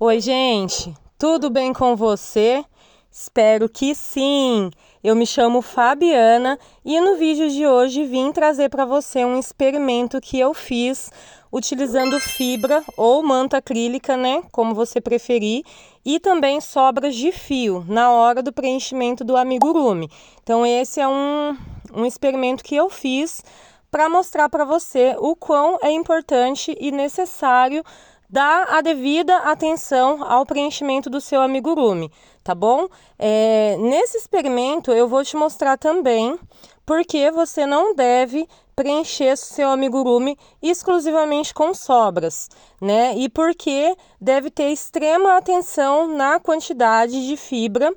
Oi, gente, tudo bem com você? Espero que sim! Eu me chamo Fabiana e no vídeo de hoje vim trazer para você um experimento que eu fiz utilizando fibra ou manta acrílica, né? Como você preferir, e também sobras de fio na hora do preenchimento do amigurumi. Então, esse é um experimento que eu fiz para mostrar para você o quão é importante e necessário dar a devida atenção ao preenchimento do seu amigurumi, tá bom? Nesse experimento eu vou te mostrar também porque você não deve preencher seu amigurumi exclusivamente com sobras, né? E porque deve ter extrema atenção na quantidade de fibra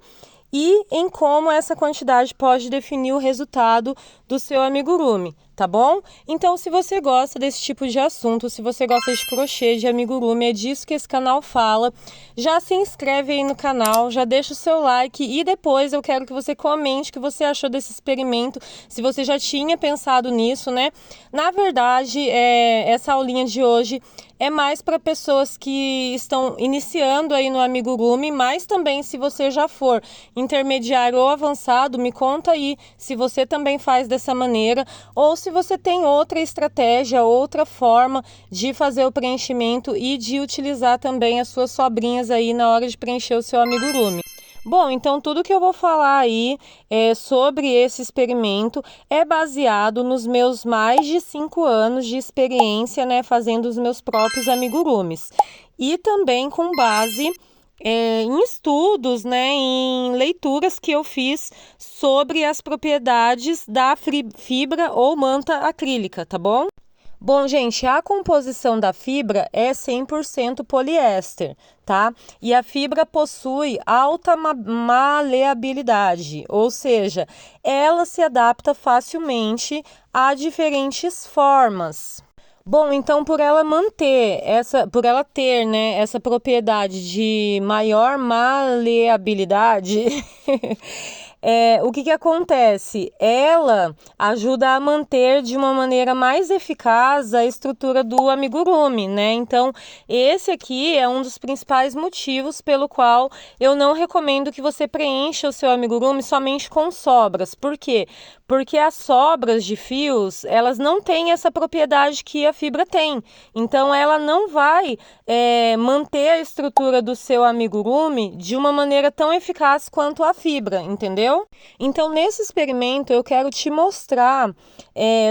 e em como essa quantidade pode definir o resultado do seu amigurumi, tá bom? Então, se você gosta desse tipo de assunto, se você gosta de crochê, de amigurumi, é disso que esse canal fala, já se inscreve aí no canal, já deixa o seu like e depois eu quero que você comente o que você achou desse experimento, se você já tinha pensado nisso, né? Na verdade, essa aulinha de hoje é mais para pessoas que estão iniciando aí no amigurumi, mas também se você já for intermediário ou avançado, me conta aí se você também faz dessa maneira ou se você tem outra estratégia, outra forma de fazer o preenchimento e de utilizar também as suas sobrinhas aí na hora de preencher o seu amigurumi. Bom, então tudo que eu vou falar aí sobre esse experimento é baseado nos meus mais de 5 anos de experiência, né, fazendo os meus próprios amigurumis. E também com base em estudos, né, em leituras que eu fiz sobre as propriedades da fibra ou manta acrílica, tá bom? Bom, gente, a composição da fibra é 100% poliéster, tá? E a fibra possui alta maleabilidade, ou seja, ela se adapta facilmente a diferentes formas. Bom, então por ela ter, né, essa propriedade de maior maleabilidade, o que acontece? Ela ajuda a manter de uma maneira mais eficaz a estrutura do amigurumi, né? Então, esse aqui é um dos principais motivos pelo qual eu não recomendo que você preencha o seu amigurumi somente com sobras. Por quê? Porque as sobras de fios, elas não têm essa propriedade que a fibra tem. Então, ela não vai manter a estrutura do seu amigurumi de uma maneira tão eficaz quanto a fibra, entendeu? Então, nesse experimento, eu quero te mostrar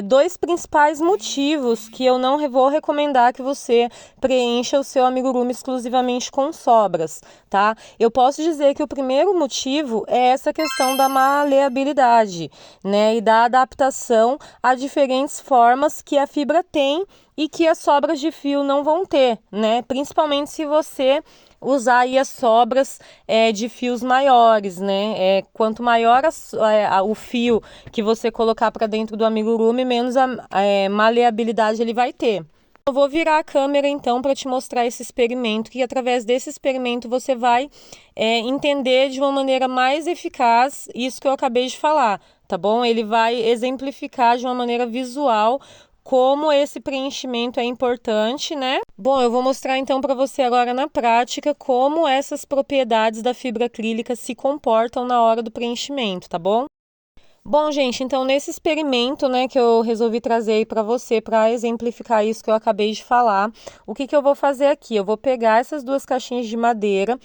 dois principais motivos que eu não vou recomendar que você preencha o seu amigurumi exclusivamente com sobras, tá? Eu posso dizer que o primeiro motivo é essa questão da maleabilidade, né? E da adaptação a diferentes formas que a fibra tem e que as sobras de fio não vão ter, né? Principalmente se você usar aí as sobras de fios maiores, né? Quanto maior o fio que você colocar para dentro do amigurumi, menos a maleabilidade ele vai ter. Eu vou virar a câmera então para te mostrar esse experimento, que através desse experimento você vai entender de uma maneira mais eficaz isso que eu acabei de falar, tá bom? Ele vai exemplificar de uma maneira visual como esse preenchimento é importante, né? Bom, eu vou mostrar então para você agora na prática como essas propriedades da fibra acrílica se comportam na hora do preenchimento, tá bom? Bom, gente, então nesse experimento, né, que eu resolvi trazer aí para você, para exemplificar isso que eu acabei de falar, o que eu vou fazer aqui? Eu vou pegar essas duas caixinhas de madeira,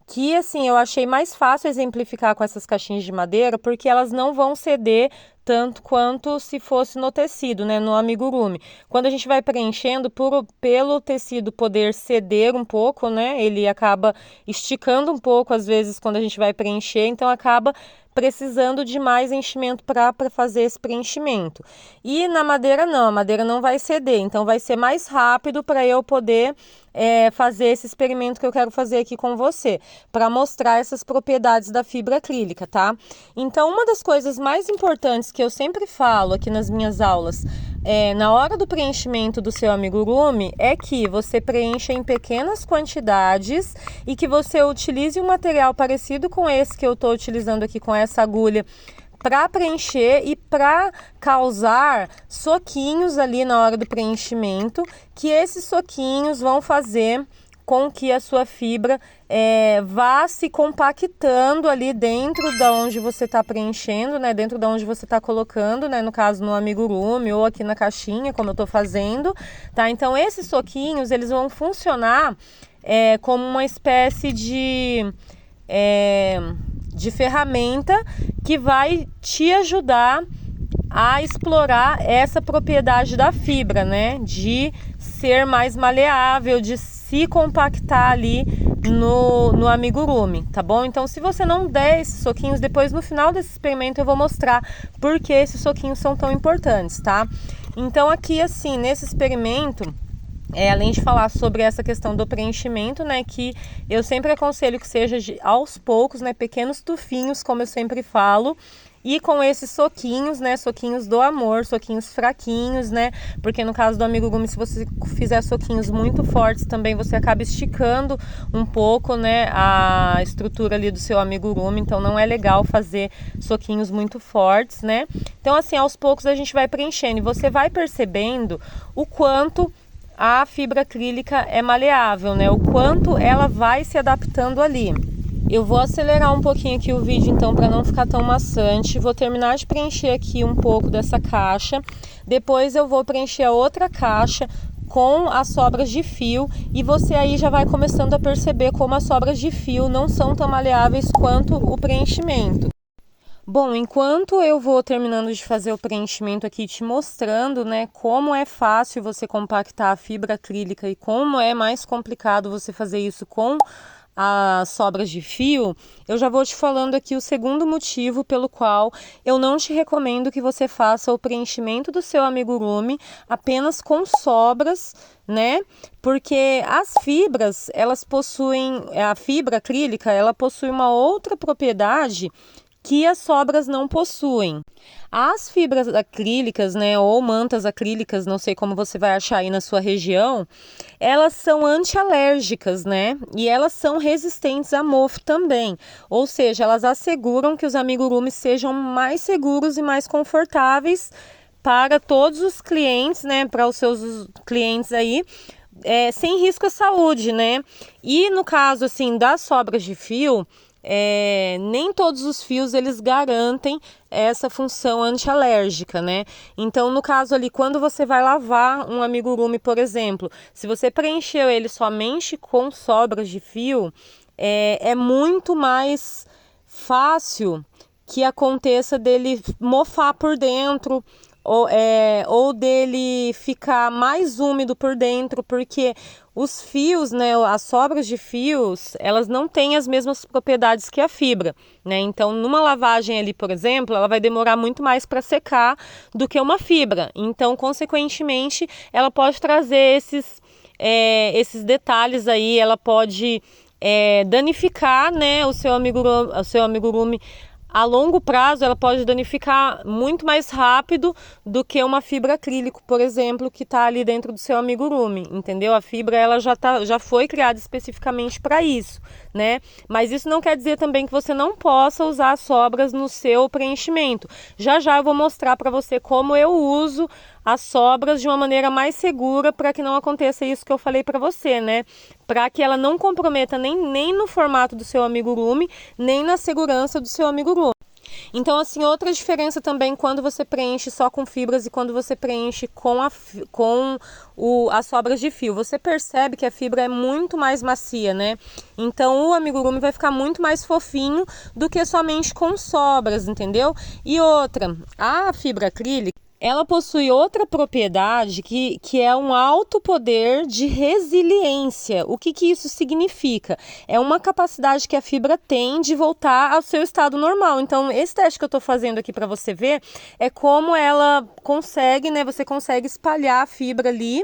que assim, eu achei mais fácil exemplificar com essas caixinhas de madeira, porque elas não vão ceder tanto quanto se fosse no tecido, né, no amigurumi. Quando a gente vai preenchendo, pelo tecido poder ceder um pouco, né, ele acaba esticando um pouco, às vezes, quando a gente vai preencher, então acaba precisando de mais enchimento para fazer esse preenchimento. E na madeira não, a madeira não vai ceder, então vai ser mais rápido para eu poder fazer esse experimento que eu quero fazer aqui com você, para mostrar essas propriedades da fibra acrílica, tá? Então, uma das coisas mais importantes que eu sempre falo aqui nas minhas aulas, na hora do preenchimento do seu amigurumi, é que você preencha em pequenas quantidades e que você utilize um material parecido com esse que eu estou utilizando aqui com essa agulha para preencher e para causar soquinhos ali na hora do preenchimento, que esses soquinhos vão fazer com que a sua fibra vá se compactando ali dentro da onde você está preenchendo, né? Dentro da onde você está colocando, né? No caso no amigurumi ou aqui na caixinha, como eu estou fazendo, tá? Então esses soquinhos, eles vão funcionar como uma espécie de ferramenta que vai te ajudar a explorar essa propriedade da fibra, né? De ser mais maleável, de se compactar ali no amigurumi, tá bom? Então, se você não der esses soquinhos, depois no final desse experimento eu vou mostrar por que esses soquinhos são tão importantes, tá? Então, aqui assim, nesse experimento, além de falar sobre essa questão do preenchimento, né, que eu sempre aconselho que seja aos poucos, né, pequenos tufinhos, como eu sempre falo, e com esses soquinhos, né, soquinhos do amor, soquinhos fraquinhos, né, porque no caso do amigurumi, se você fizer soquinhos muito fortes, também você acaba esticando um pouco, né, a estrutura ali do seu amigurumi, então não é legal fazer soquinhos muito fortes, né. Então assim, aos poucos a gente vai preenchendo e você vai percebendo o quanto a fibra acrílica é maleável, né, o quanto ela vai se adaptando ali. Eu vou acelerar um pouquinho aqui o vídeo então para não ficar tão maçante. Vou terminar de preencher aqui um pouco dessa caixa. Depois eu vou preencher a outra caixa com as sobras de fio. E você aí já vai começando a perceber como as sobras de fio não são tão maleáveis quanto o preenchimento. Bom, enquanto eu vou terminando de fazer o preenchimento aqui, te mostrando, né, como é fácil você compactar a fibra acrílica e como é mais complicado você fazer isso com as sobras de fio, eu já vou te falando aqui o segundo motivo pelo qual eu não te recomendo que você faça o preenchimento do seu amigurumi apenas com sobras, né? Porque as fibras, elas possuem, a fibra acrílica, ela possui uma outra propriedade que as sobras não possuem. As fibras acrílicas, né, ou mantas acrílicas, não sei como você vai achar aí na sua região, elas são antialérgicas, né, e elas são resistentes a mofo também, ou seja, elas asseguram que os amigurumis sejam mais seguros e mais confortáveis para todos os clientes, né, para os seus clientes aí, sem risco à saúde, né, e no caso, assim, das sobras de fio, nem todos os fios eles garantem essa função antialérgica, né? Então, no caso ali, quando você vai lavar um amigurumi, por exemplo, se você preencheu ele somente com sobras de fio, é muito mais fácil que aconteça dele mofar por dentro, ou dele ficar mais úmido por dentro, porque os fios, né, as sobras de fios, elas não têm as mesmas propriedades que a fibra, né? Então, numa lavagem ali, por exemplo, ela vai demorar muito mais para secar do que uma fibra. Então, consequentemente, ela pode trazer esses detalhes aí, ela pode danificar, né, o seu amigurumi. A longo prazo, ela pode danificar muito mais rápido do que uma fibra acrílico, por exemplo, que está ali dentro do seu amigurumi, entendeu? A fibra ela já foi criada especificamente para isso, né? Mas isso não quer dizer também que você não possa usar as sobras no seu preenchimento. Já já eu vou mostrar para você como eu uso as sobras de uma maneira mais segura para que não aconteça isso que eu falei para você, né? Para que ela não comprometa nem no formato do seu amigurumi, nem na segurança do seu amigurumi. Então, assim, outra diferença também quando você preenche só com fibras e quando você preenche com as sobras de fio. Você percebe que a fibra é muito mais macia, né? Então, o amigurumi vai ficar muito mais fofinho do que somente com sobras, entendeu? E outra, a fibra acrílica, ela possui outra propriedade que é um alto poder de resiliência. O que isso significa? É uma capacidade que a fibra tem de voltar ao seu estado normal. Então, esse teste que eu estou fazendo aqui para você ver é como ela consegue, né? Você consegue espalhar a fibra ali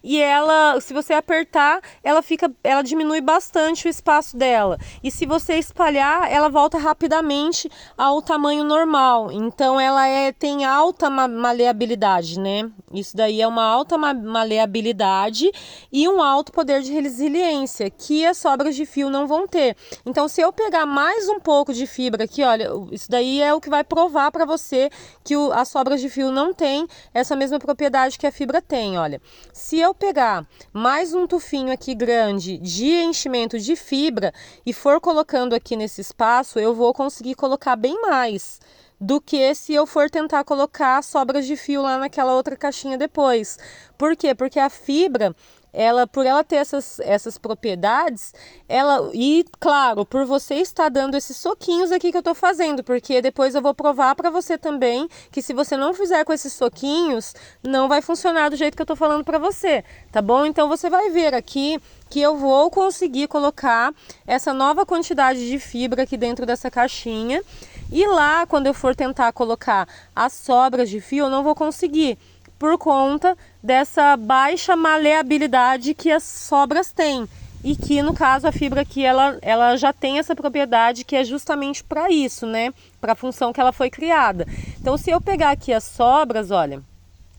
e ela, se você apertar, ela diminui bastante o espaço dela. E se você espalhar, ela volta rapidamente ao tamanho normal. Então, ela tem alta maleabilidade, né? Isso daí é uma alta maleabilidade e um alto poder de resiliência que as sobras de fio não vão ter. Então, se eu pegar mais um pouco de fibra aqui, olha, isso daí é o que vai provar para você que as sobras de fio não têm essa mesma propriedade que a fibra tem, olha. Se eu pegar mais um tufinho aqui grande de enchimento de fibra e for colocando aqui nesse espaço, eu vou conseguir colocar bem mais do que se eu for tentar colocar sobras de fio lá naquela outra caixinha depois. Por quê? Porque a fibra, por ela ter essas propriedades, e claro, por você estar dando esses soquinhos aqui que eu tô fazendo, porque depois eu vou provar para você também que se você não fizer com esses soquinhos, não vai funcionar do jeito que eu tô falando para você, tá bom? Então você vai ver aqui que eu vou conseguir colocar essa nova quantidade de fibra aqui dentro dessa caixinha, e lá quando eu for tentar colocar as sobras de fio, eu não vou conseguir, por conta dessa baixa maleabilidade que as sobras têm. E que no caso a fibra aqui, ela já tem essa propriedade que é justamente para isso, né? Para a função que ela foi criada. Então se eu pegar aqui as sobras, olha,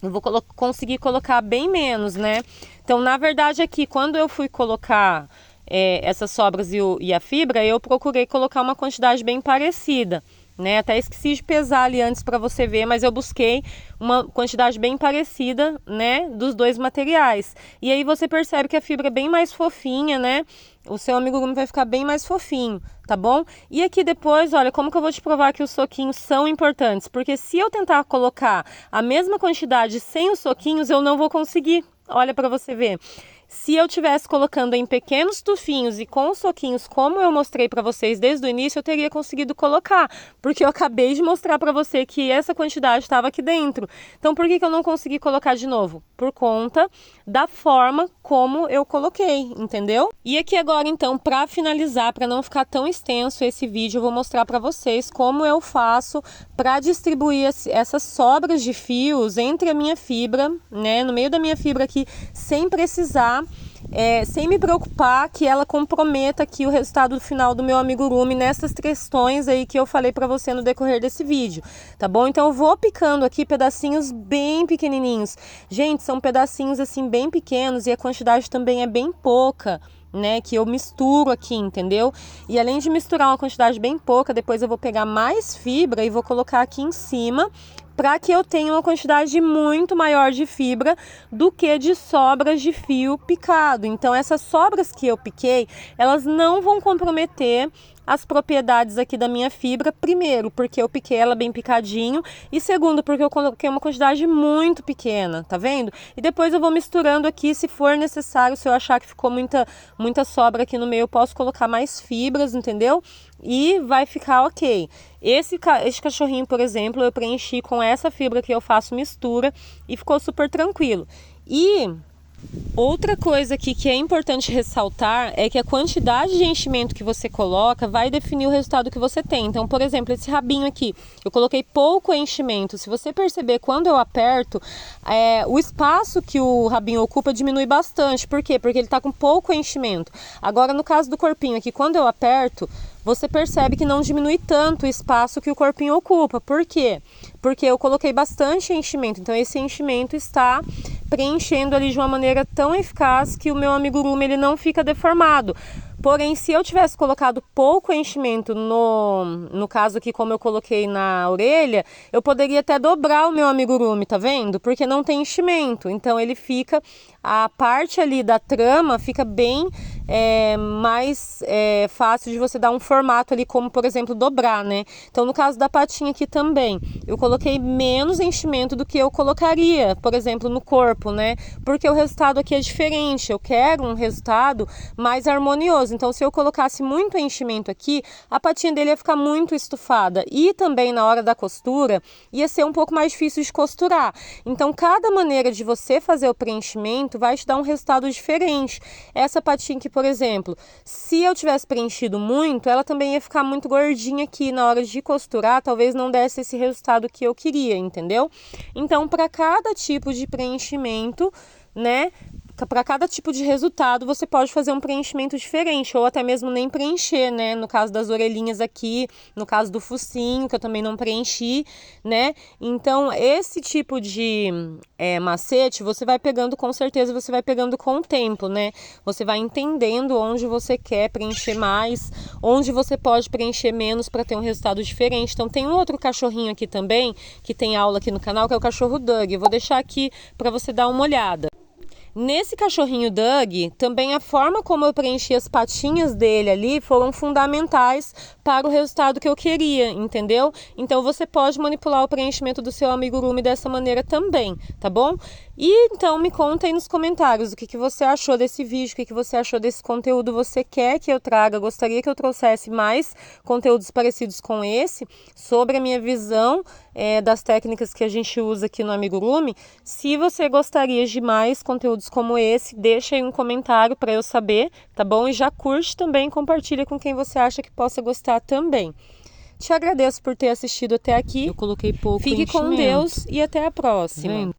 eu vou conseguir colocar bem menos, né? Então na verdade aqui, quando eu fui colocar essas sobras e a fibra, eu procurei colocar uma quantidade bem parecida, né? Até esqueci de pesar ali antes para você ver, mas eu busquei uma quantidade bem parecida, né, dos dois materiais. E aí você percebe que a fibra é bem mais fofinha, né? O seu amigurumi vai ficar bem mais fofinho, tá bom? E aqui depois, olha, como que eu vou te provar que os soquinhos são importantes? Porque se eu tentar colocar a mesma quantidade sem os soquinhos, eu não vou conseguir. Olha para você ver. Se eu tivesse colocando em pequenos tufinhos e com os soquinhos, como eu mostrei para vocês desde o início, eu teria conseguido colocar, porque eu acabei de mostrar para você que essa quantidade estava aqui dentro. Então, por que eu não consegui colocar de novo? Por conta da forma como eu coloquei, entendeu? E aqui agora, então, para finalizar, para não ficar tão extenso esse vídeo, eu vou mostrar para vocês como eu faço para distribuir essas sobras de fios entre a minha fibra, né, no meio da minha fibra aqui, sem precisar sem me preocupar que ela comprometa aqui o resultado final do meu amigurumi nessas questões aí que eu falei para você no decorrer desse vídeo, tá bom? Então eu vou picando aqui pedacinhos bem pequenininhos. Gente, são pedacinhos assim bem pequenos e a quantidade também é bem pouca, né, que eu misturo aqui, entendeu? E além de misturar uma quantidade bem pouca, depois eu vou pegar mais fibra e vou colocar aqui em cima, para que eu tenha uma quantidade muito maior de fibra do que de sobras de fio picado. Então essas sobras que eu piquei, elas não vão comprometer as propriedades aqui da minha fibra, primeiro, porque eu piquei ela bem picadinho, e segundo, porque eu coloquei uma quantidade muito pequena, tá vendo? E depois eu vou misturando aqui, se for necessário, se eu achar que ficou muita sobra aqui no meio, eu posso colocar mais fibras, entendeu? E vai ficar ok. Esse cachorrinho, por exemplo, eu preenchi com essa fibra que eu faço mistura e ficou super tranquilo. E outra coisa aqui que é importante ressaltar é que a quantidade de enchimento que você coloca vai definir o resultado que você tem. Então, por exemplo, esse rabinho aqui, eu coloquei pouco enchimento. Se você perceber, quando eu aperto, o espaço que o rabinho ocupa diminui bastante. Por quê? Porque ele está com pouco enchimento. Agora, no caso do corpinho aqui, quando eu aperto, você percebe que não diminui tanto o espaço que o corpinho ocupa. Por quê? Porque eu coloquei bastante enchimento. Então, esse enchimento está preenchendo ali de uma maneira tão eficaz que o meu amigurumi ele não fica deformado. Porém, se eu tivesse colocado pouco enchimento, no caso aqui como eu coloquei na orelha, eu poderia até dobrar o meu amigurumi, tá vendo? Porque não tem enchimento, então ele fica, a parte ali da trama fica bem mais fácil de você dar um formato ali, como por exemplo dobrar, né? Então no caso da patinha aqui também, eu coloquei menos enchimento do que eu colocaria, por exemplo, no corpo, né? Porque o resultado aqui é diferente, eu quero um resultado mais harmonioso. Então, se eu colocasse muito enchimento aqui, a patinha dele ia ficar muito estufada. E também na hora da costura, ia ser um pouco mais difícil de costurar. Então, cada maneira de você fazer o preenchimento vai te dar um resultado diferente. Essa patinha aqui, por exemplo, se eu tivesse preenchido muito, ela também ia ficar muito gordinha aqui. Na hora de costurar, talvez não desse esse resultado que eu queria, entendeu? Então, para cada tipo de preenchimento, né? Para cada tipo de resultado, você pode fazer um preenchimento diferente, ou até mesmo nem preencher, né? No caso das orelhinhas aqui, no caso do focinho, que eu também não preenchi, né? Então, esse tipo de macete, você vai pegando, com certeza, você vai pegando com o tempo, né? Você vai entendendo onde você quer preencher mais, onde você pode preencher menos para ter um resultado diferente. Então, tem um outro cachorrinho aqui também, que tem aula aqui no canal, que é o cachorro Doug. Eu vou deixar aqui para você dar uma olhada. Nesse cachorrinho Doug, também a forma como eu preenchi as patinhas dele ali foram fundamentais para o resultado que eu queria, entendeu? Então você pode manipular o preenchimento do seu amigurumi dessa maneira também, tá bom? E então me conta aí nos comentários o que você achou desse vídeo, o que você achou desse conteúdo. Você quer que eu traga, gostaria que eu trouxesse mais conteúdos parecidos com esse, sobre a minha visão das técnicas que a gente usa aqui no amigurumi. Se você gostaria de mais conteúdos como esse, deixa aí um comentário para eu saber, tá bom? E já curte também, compartilha com quem você acha que possa gostar também. Te agradeço por ter assistido até aqui. Eu coloquei pouco Fique com Deus e até a próxima.